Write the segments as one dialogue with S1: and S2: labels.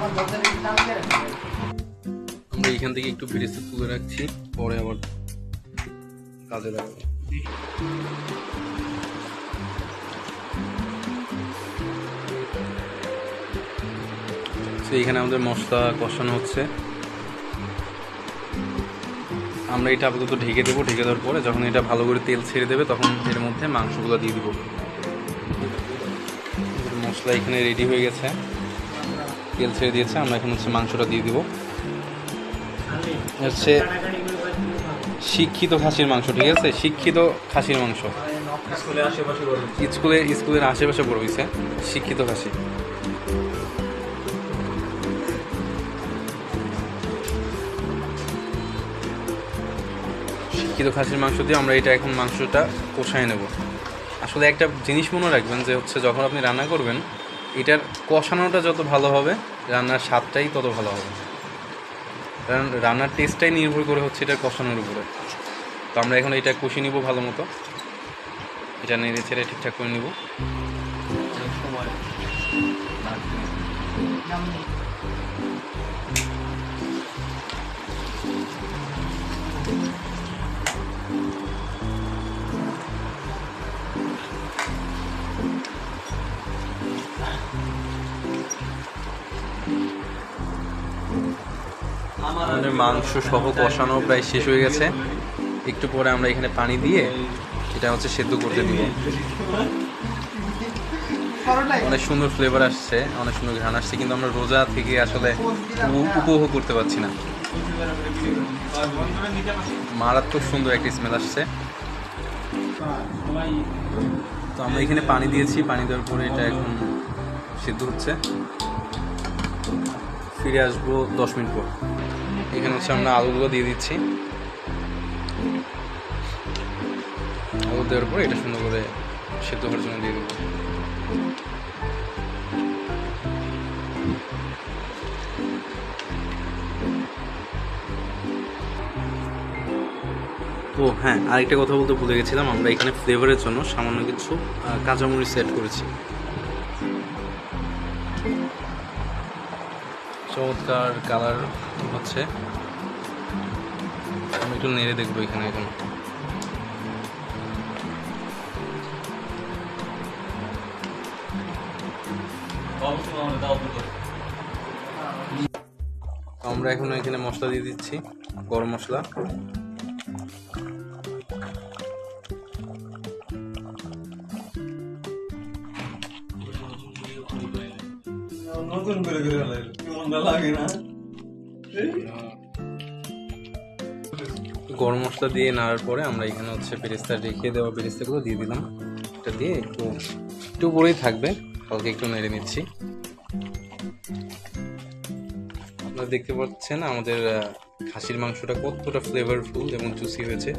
S1: আমরা এখান থেকে একটু বেরেস্তা তুলে রাখছি, পরে আবার কাজে লাগাবো। এখানে আমাদের মশলা কষানো হচ্ছে। আমরা এটা আপাতত ঢেকে দেবো। ঢেকে দেওয়ার পরে যখন এটা ভালো করে তেল ছেড়ে দেবে তখন এর মধ্যে মাংসগুলো দিয়ে দিব। মশলা এখানে রেডি হয়ে গেছে, তেল ছেড়ে দিয়েছে। আমরা এখন হচ্ছে মাংসটা দিয়ে দিব। হচ্ছে শিক্ষিত খাসির মাংস, ঠিক আছে? শিক্ষিত খাসির মাংস স্কুলের আশেপাশে বড় হয়েছে শিক্ষিত খাসি। শিক্ষিত খাসির মাংস দিয়ে আমরা এটা এখন মাংসটা কষায় নেব। আসলে একটা জিনিস মনে রাখবেন যে হচ্ছে যখন আপনি রান্না করবেন এটার কষানোটা যত ভালো হবে রান্নার স্বাদটাই তত ভালো হবে। কারণ রান্নার টেস্টটাই নির্ভর করে হচ্ছে এটার কষানোর উপরে। তো আমরা এখন এটা কষিয়ে নিব ভালো মতো। এটা নেড়ে ছেড়ে ঠিকঠাক করে নিব। আমাদের মাংস সহ কষানো প্রায় শেষ হয়ে গেছে। একটু পরে আমরা এখানে পানি দিয়ে এটা হচ্ছে সেদ্ধ করতে দিব। অনেক সুন্দর ফ্লেভার আসছে, অনেক সুন্দর ঘ্রাণ আসছে, কিন্তু আমরা রোজা থেকে আসলে উপভোগ করতে পারছি না। মারাত্মক সুন্দর একটা স্মেল আসছে। তো আমরা এখানে পানি দিয়েছি, পানি দেওয়ার পরে এটা এখন সেদ্ধ হচ্ছে। ফিরে আসবো 10 মিনিট পর। এখানে হচ্ছে আমরা আলুগুলো দিয়ে দিচ্ছি। আলু দেওয়ার পরে এটা সুন্দর করে সেদ্ধ হওয়ার জন্য দিয়ে দেবো। ও হ্যাঁ, আরেকটা কথা বলতে ভুলে গেছিলাম, আমরা এখানে ফ্লেভারের জন্য সামান্য কিছু কাঁচামরিচ অ্যাড করেছি। চমৎকার কালার হচ্ছে। আমি একটু নেড়ে দেখবো এখানে। এখন আমরা এখন এখানে মশলা দিয়ে দিচ্ছি, গরম মশলা।
S2: নতুন করে লাগে না।
S1: গরম মশলা দিয়ে নাড়ার পরে আমরা এখানে হচ্ছে বেরেস্তা রেখে দেওয়া বেরেস্তাগুলো দিয়ে দিলাম। এটা দিয়ে একটু উপরেই থাকবে, হালকা একটু নেড়ে নিচ্ছি। আপনারা দেখতে পাচ্ছেন আমাদের খাসির মাংসটা কতটা ফ্লেভারফুল এবং জুসি হয়েছে।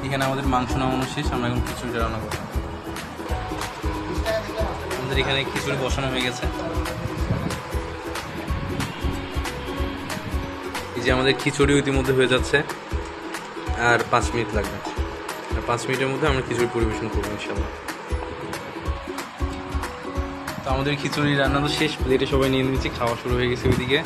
S1: এখানে আমাদের মাংস নামানো শেষ। আমরা এখন খিচুড়িটা রান্না করব। আমাদের এখানে খিচুড়ি বসানো হয়ে গেছে। এই যে আমাদের খিচুড়ি ইতিমধ্যে হয়ে যাচ্ছে, আর 5 মিনিট লাগবে। আর 5 মিনিটের মধ্যে আমরা খিচুড়ি পরিবেশন করবো ইনশাল্লাহ। তো আমাদের খিচুড়ি রান্না তো শেষ, প্লেটে সবাই নিয়ে নিয়েছি, খাওয়া শুরু হয়ে গেছে ওইদিকে।